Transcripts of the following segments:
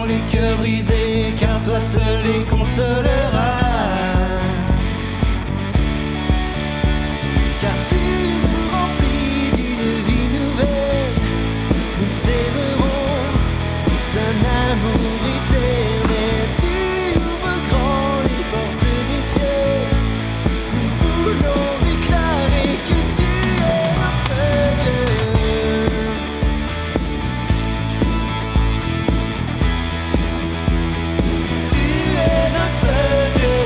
les cœurs brisés, car toi seul les consoleras. Car tu nous remplis d'une vie nouvelle, nous t'aimerons d'un amour éternel. Tu ouvres grand les portes des cieux, nous voulons déclarer que tu es notre Dieu. Tu es notre Dieu.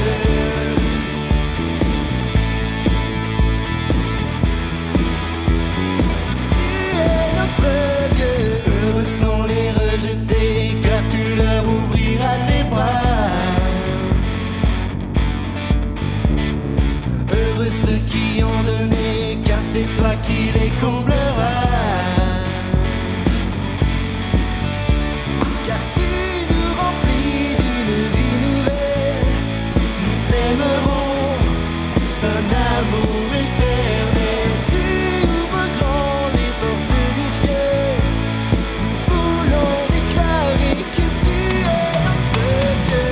Tu es notre Dieu. Heureux sont les rejetés, car tu leur ouvriras tes bras. Heureux ceux qui ont donné, car c'est toi qui les combleras. Car tu nous remplis d'une vie nouvelle, nous t'aimerons d'un amour éternel. Tu ouvres grand les portes des cieux, nous voulons déclarer que tu es notre Dieu.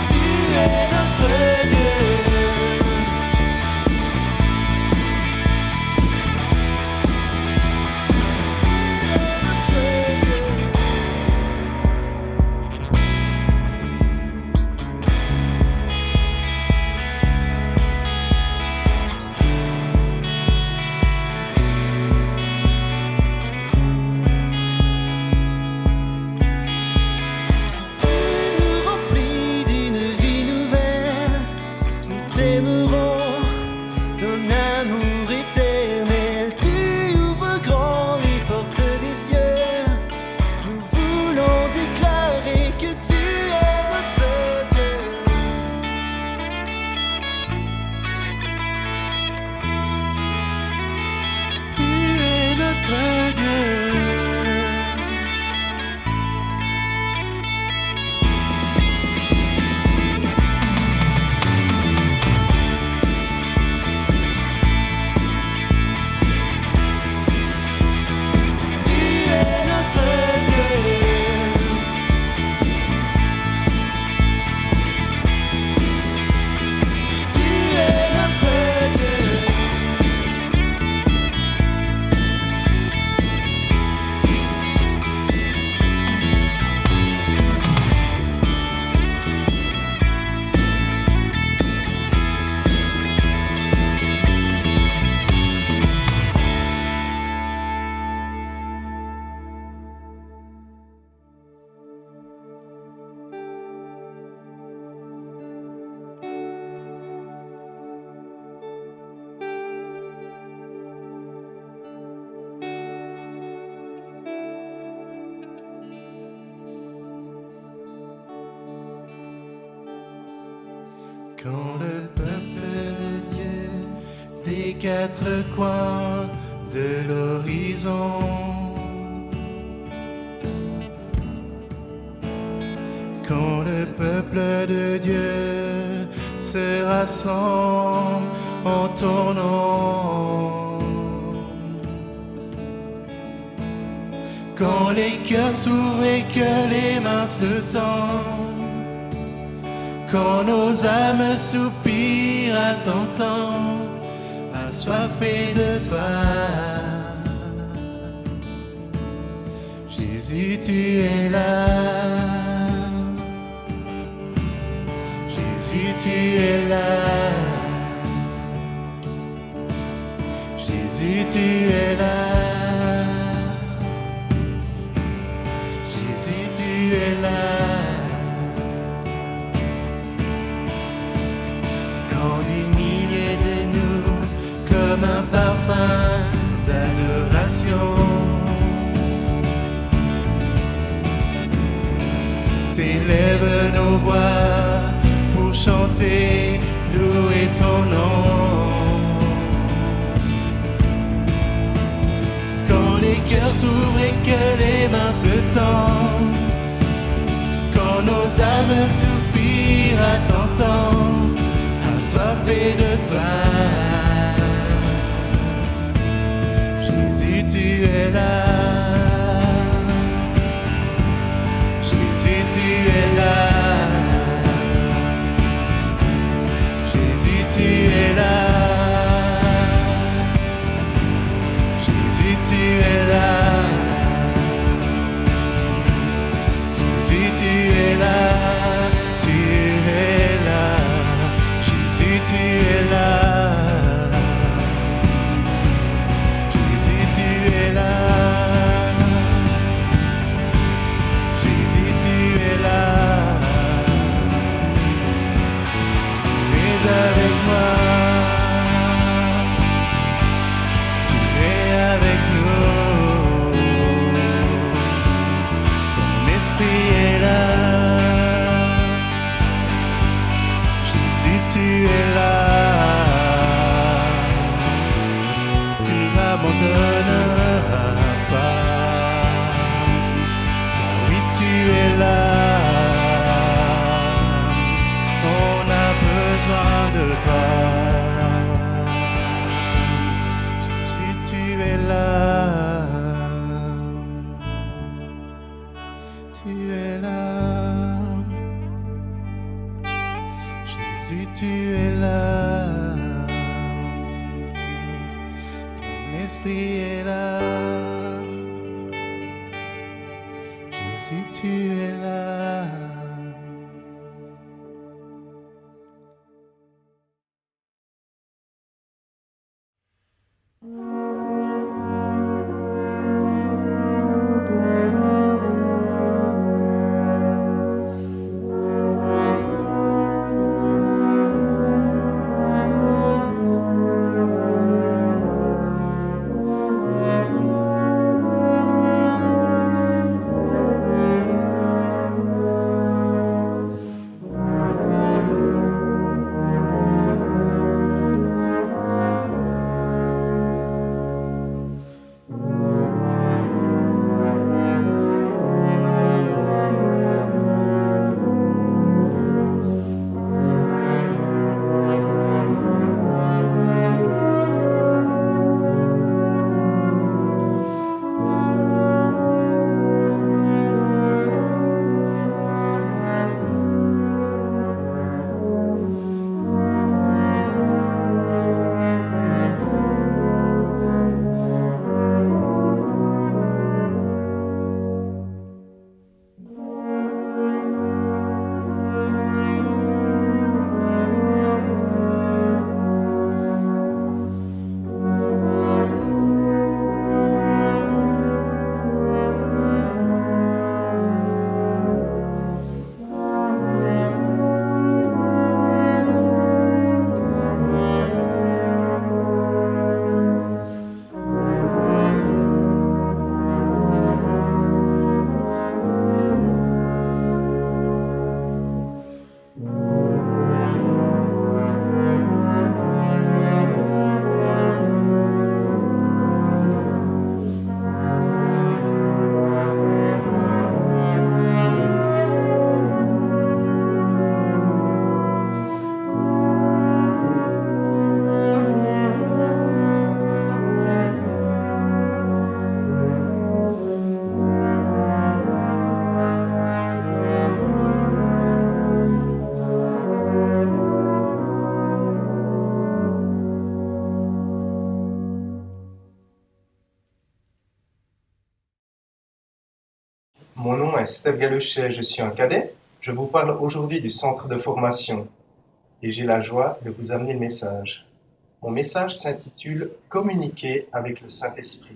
Tu es notre Dieu. Tu nous remplis d'une vie nouvelle, nous t'aimerons d'un amour éternel. Tu ouvres grand les portes des cieux, nous voulons déclarer que tu es notre Dieu. Tu es notre Dieu. Tu es notre Dieu. Tu es notre Dieu. Quand le peuple de Dieu des quatre coins de l'horizon, quand le peuple de Dieu se rassemble en ton nom, quand les cœurs s'ouvrent et que les mains se tendent, quand nos âmes soupirent à t'entendre, assoiffés de toi. Jésus, tu es là. Jésus, tu es là. Jésus, tu es là. Jésus, tu es là. Quand du milieu de nous, comme un parfum d'adoration, s'élèvent nos voix pour chanter, louer ton nom. Quand les cœurs s'ouvrent et que les mains se tendent, quand nos âmes soupirent à t'entendre, assoiffés de toi. tu es là. Jésus, tu es là. Jésus, tu es là. Jésus, tu es là. Jésus, tu es là. Tu es là. Jésus, tu es là. Jésus, tu es là. Jésus, tu es là. Tu es avec moi. Tu es avec nous. Ton esprit est là. Jésus, tu es là. Tu ne l'abandonneras pas. Car oui, tu es là. On a besoin de toi. Jésus, tu es là. Tu es là. Jésus, tu es là. Ton esprit est là. Jésus, tu es là. Mon nom est Steph Galechet, je suis un cadet. Je vous parle aujourd'hui du centre de formation et j'ai la joie de vous amener le message. Mon message s'intitule « Communiquer avec le Saint-Esprit ».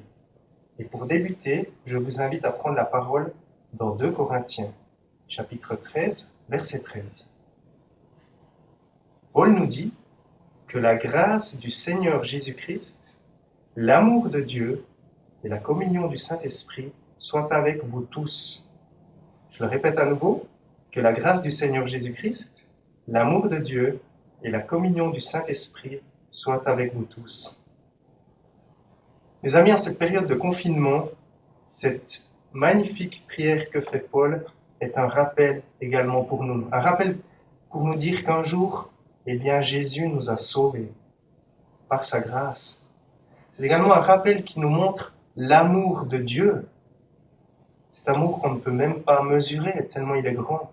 Et pour débuter, je vous invite à prendre la parole dans 2 Corinthiens, chapitre 13, verset 13. Paul nous dit que la grâce du Seigneur Jésus-Christ, l'amour de Dieu et la communion du Saint-Esprit soient avec vous tous. Je le répète à nouveau, que la grâce du Seigneur Jésus-Christ, l'amour de Dieu et la communion du Saint-Esprit soient avec vous tous. Mes amis, en cette période de confinement, cette magnifique prière que fait Paul est un rappel également pour nous. Un rappel pour nous dire qu'un jour, eh bien, Jésus nous a sauvés par sa grâce. C'est également un rappel qui nous montre l'amour de Dieu, cet amour qu'on ne peut même pas mesurer tellement il est grand.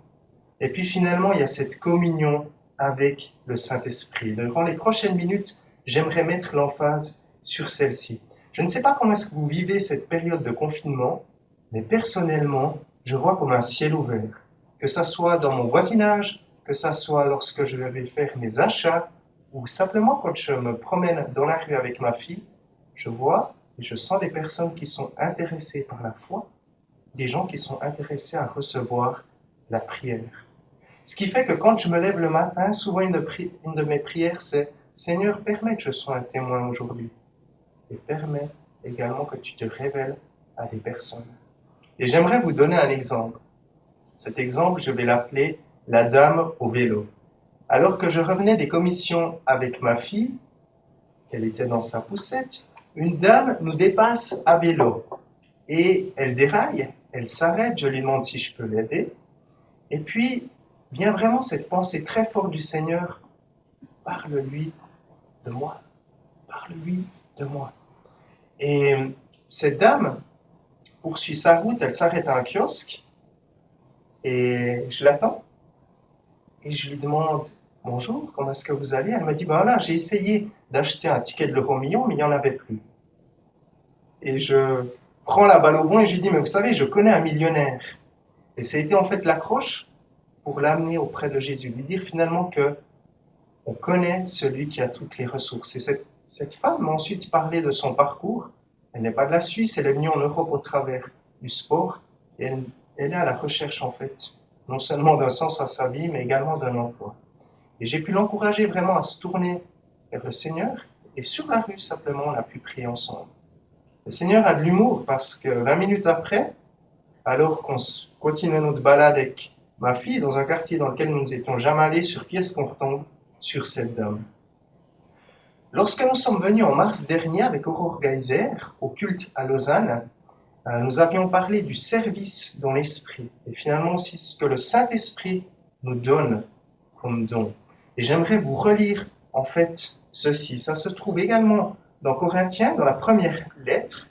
Et puis finalement, il y a cette communion avec le Saint-Esprit. Durant les prochaines minutes, j'aimerais mettre l'emphase sur celle-ci. Je ne sais pas comment est-ce que vous vivez cette période de confinement, mais personnellement, je vois comme un ciel ouvert. Que ça soit dans mon voisinage, que ça soit lorsque je vais faire mes achats, ou simplement quand je me promène dans la rue avec ma fille, je vois et je sens des personnes qui sont intéressées par la foi, des gens qui sont intéressés à recevoir la prière. Ce qui fait que quand je me lève le matin, souvent une de mes prières, c'est « Seigneur, permets que je sois un témoin aujourd'hui. » Et permets également que tu te révèles à des personnes. Et j'aimerais vous donner un exemple. Cet exemple, je vais l'appeler « La dame au vélo ». Alors que je revenais des commissions avec ma fille, qu'elle était dans sa poussette, une dame nous dépasse à vélo. Et elle déraille, elle s'arrête, je lui demande si je peux l'aider. Et puis, vient vraiment cette pensée très forte du Seigneur, parle-lui de moi, parle-lui de moi. Et cette dame poursuit sa route, elle s'arrête à un kiosque, et je l'attends, et je lui demande « Bonjour, comment est-ce que vous allez ?» Elle me dit « Ben là, j'ai essayé d'acheter un ticket de l'euro-million, mais il n'y en avait plus. » Et je prends la balle au bond et je lui dis « Mais vous savez, je connais un millionnaire. » Et ça a été en fait l'accroche pour l'amener auprès de Jésus, lui dire finalement que on connaît celui qui a toutes les ressources. Et cette femme m'a ensuite parlé de son parcours. Elle n'est pas de la Suisse, elle est venue en Europe au travers du sport. Et elle est à la recherche, en fait, non seulement d'un sens à sa vie, mais également d'un emploi. Et j'ai pu l'encourager vraiment à se tourner vers le Seigneur. Et sur la rue, simplement, on a pu prier ensemble. Le Seigneur a de l'humour parce que 20 minutes après, alors qu'on continuait notre balade avec ma fille dans un quartier dans lequel nous n'étions jamais allés, sur qui est-ce qu'on retombe? Sur cette dame. Lorsque nous sommes venus en mars dernier avec Aurore Geyser au culte à Lausanne, nous avions parlé du service dans l'esprit et finalement aussi ce que le Saint-Esprit nous donne comme don. Et j'aimerais vous relire en fait ceci. Ça se trouve également dans Corinthiens, dans la première lettre,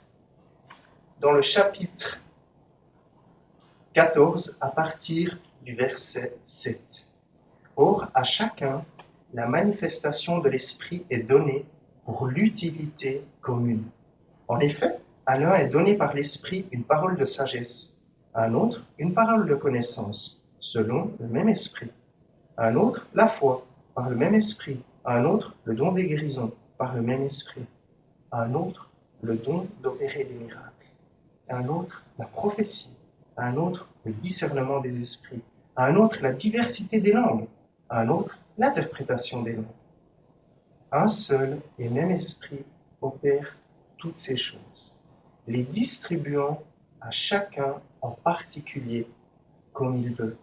dans le chapitre 14 à partir du verset 7. Or, à chacun, la manifestation de l'esprit est donnée pour l'utilité commune. En effet, à l'un est donnée par l'esprit une parole de sagesse, à un autre une parole de connaissance, selon le même esprit, à un autre la foi, par le même esprit, à un autre le don des guérisons, par le même esprit, à un autre le don d'opérer des miracles, à un autre la prophétie, à un autre le discernement des esprits, à un autre la diversité des langues, à un autre l'interprétation des langues. Un seul et même esprit opère toutes ces choses, les distribuant à chacun en particulier comme il veut.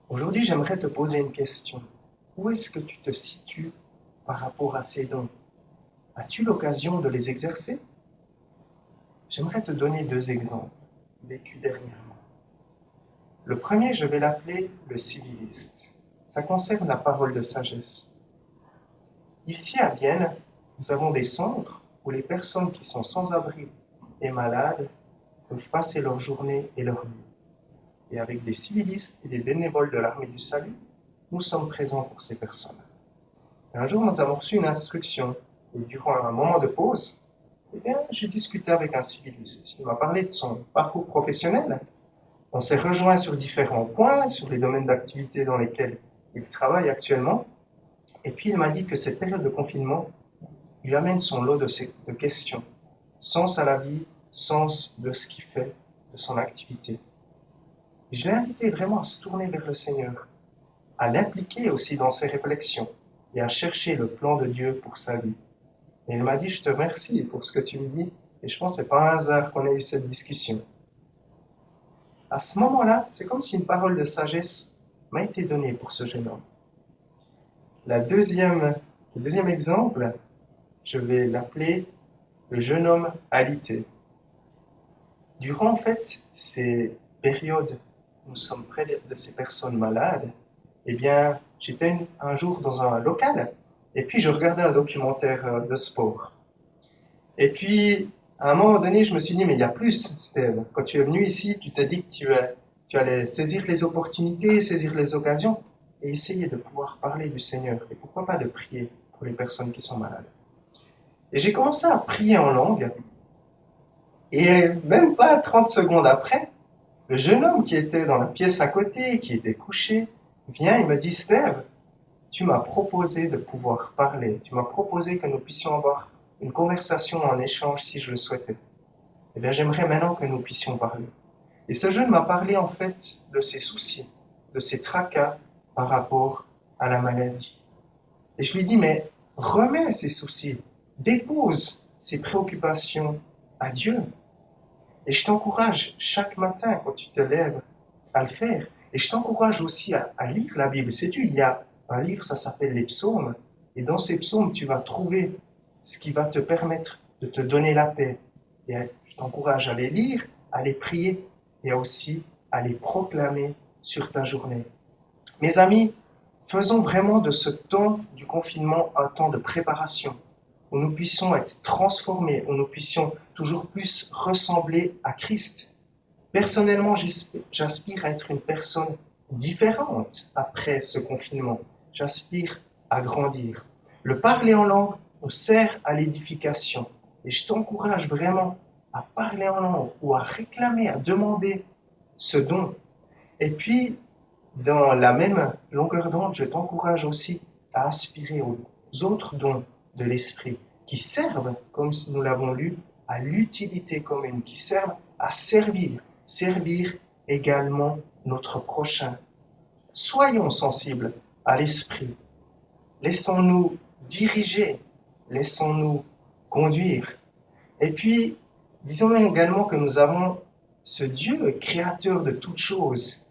Aujourd'hui, j'aimerais te poser une question. Où est-ce que tu te situes par rapport à ces dons? As-tu l'occasion de les exercer? J'aimerais te donner 2 exemples vécus dernièrement. Le premier, je vais l'appeler le civiliste. Ça concerne la parole de sagesse. Ici à Vienne, nous avons des centres où les personnes qui sont sans abri et malades peuvent passer leur journée et leur nuit. Et avec des civilistes et des bénévoles de l'Armée du Salut, nous sommes présents pour ces personnes. Et un jour, nous avons reçu une instruction et durant un moment de pause, j'ai discuté avec un civiliste. Il m'a parlé de son parcours professionnel. On s'est rejoint sur différents points, sur les domaines d'activité dans lesquels il travaille actuellement. Et puis, il m'a dit que cette période de confinement lui amène son lot de questions. Sens à la vie, sens de ce qu'il fait, de son activité. Et je l'ai invité vraiment à se tourner vers le Seigneur, à l'impliquer aussi dans ses réflexions et à chercher le plan de Dieu pour sa vie. Et il m'a dit, je te remercie pour ce que tu me dis. Et je pense que ce n'est pas un hasard qu'on ait eu cette discussion. À ce moment-là, c'est comme si une parole de sagesse m'a été donnée pour ce jeune homme. Le deuxième exemple, je vais l'appeler le jeune homme alité. Durant en fait ces périodes où nous sommes près de ces personnes malades, eh bien, j'étais un jour dans un local et puis je regardais un documentaire de sport. Et puis, à un moment donné, je me suis dit, mais il y a plus, Steve. Quand tu es venu ici, tu t'es dit que tu allais saisir les opportunités, saisir les occasions et essayer de pouvoir parler du Seigneur. Et pourquoi pas de prier pour les personnes qui sont malades. Et j'ai commencé à prier en langue. Et même pas 30 secondes après, le jeune homme qui était dans la pièce à côté, qui était couché, vient et me dit, Steve, tu m'as proposé de pouvoir parler. Tu m'as proposé que nous puissions avoir une conversation en échange si je le souhaitais. Eh bien, j'aimerais maintenant que nous puissions parler. Et ce jeune m'a parlé en fait de ses soucis, de ses tracas par rapport à la maladie. Et je lui dis, mais remets ces soucis, dépose ces préoccupations à Dieu. Et je t'encourage chaque matin quand tu te lèves à le faire. Et je t'encourage aussi à lire la Bible. Sais-tu, il y a un livre, ça s'appelle les psaumes. Et dans ces psaumes, tu vas trouver ce qui va te permettre de te donner la paix. Et je t'encourage à les lire, à les prier et aussi à les proclamer sur ta journée. Mes amis, faisons vraiment de ce temps du confinement un temps de préparation, où nous puissions être transformés, où nous puissions toujours plus ressembler à Christ. Personnellement, j'aspire à être une personne différente après ce confinement. J'aspire à grandir. Le parler en langue nous sert à l'édification. Et je t'encourage vraiment à parler en langue ou à réclamer, à demander ce don. Et puis, dans la même longueur d'onde, je t'encourage aussi à aspirer aux autres dons de l'esprit qui servent, comme nous l'avons lu, à l'utilité commune, qui servent à servir également notre prochain. Soyons sensibles à l'esprit. Laissons-nous diriger, laissons-nous conduire. Et puis, disons également que nous avons ce Dieu créateur de toutes choses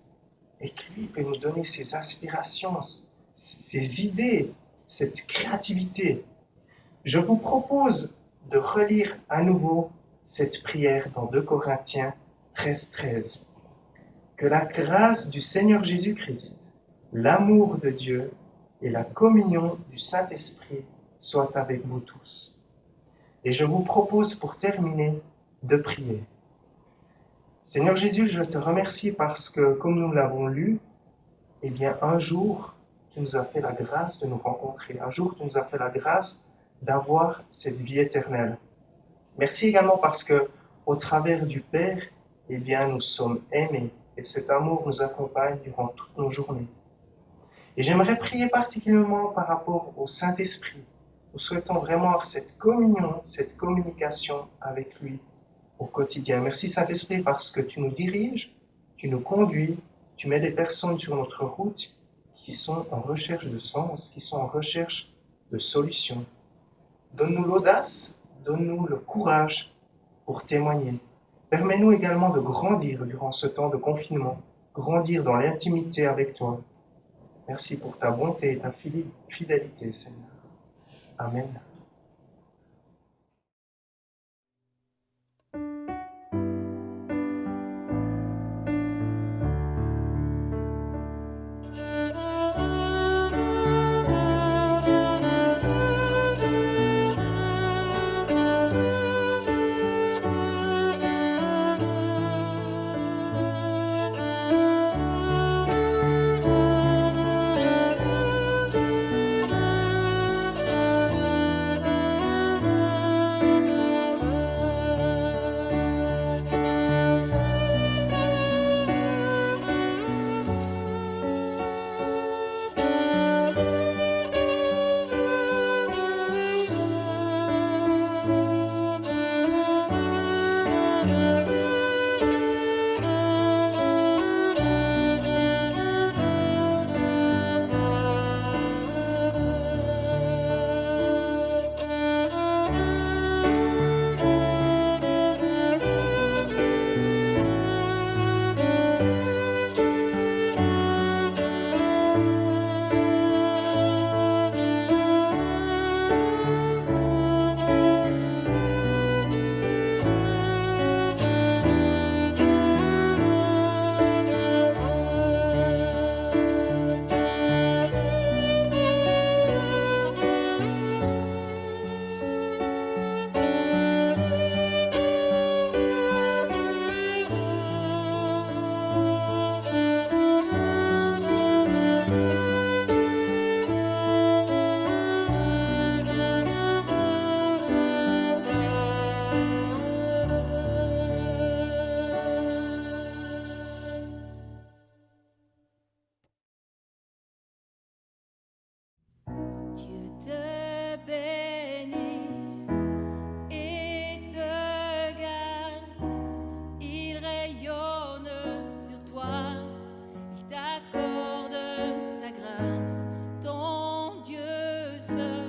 et que lui peut nous donner ses inspirations, ses idées, cette créativité. Je vous propose de relire à nouveau cette prière dans 2 Corinthiens 13. Que la grâce du Seigneur Jésus-Christ, l'amour de Dieu et la communion du Saint-Esprit soient avec vous tous. Et je vous propose pour terminer de prier. Seigneur Jésus, je te remercie parce que, comme nous l'avons lu, eh bien, un jour, tu nous as fait la grâce de nous rencontrer. Un jour, tu nous as fait la grâce d'avoir cette vie éternelle. Merci également parce que, au travers du Père, eh bien, nous sommes aimés et cet amour nous accompagne durant toutes nos journées. Et j'aimerais prier particulièrement par rapport au Saint-Esprit. Nous souhaitons vraiment avoir cette communion, cette communication avec lui au quotidien. Merci Saint-Esprit parce que tu nous diriges, tu nous conduis, tu mets des personnes sur notre route qui sont en recherche de sens, qui sont en recherche de solutions. Donne-nous l'audace, donne-nous le courage pour témoigner. Permets-nous également de grandir durant ce temps de confinement, grandir dans l'intimité avec toi. Merci pour ta bonté et ta fidélité, Seigneur. Amen. seul.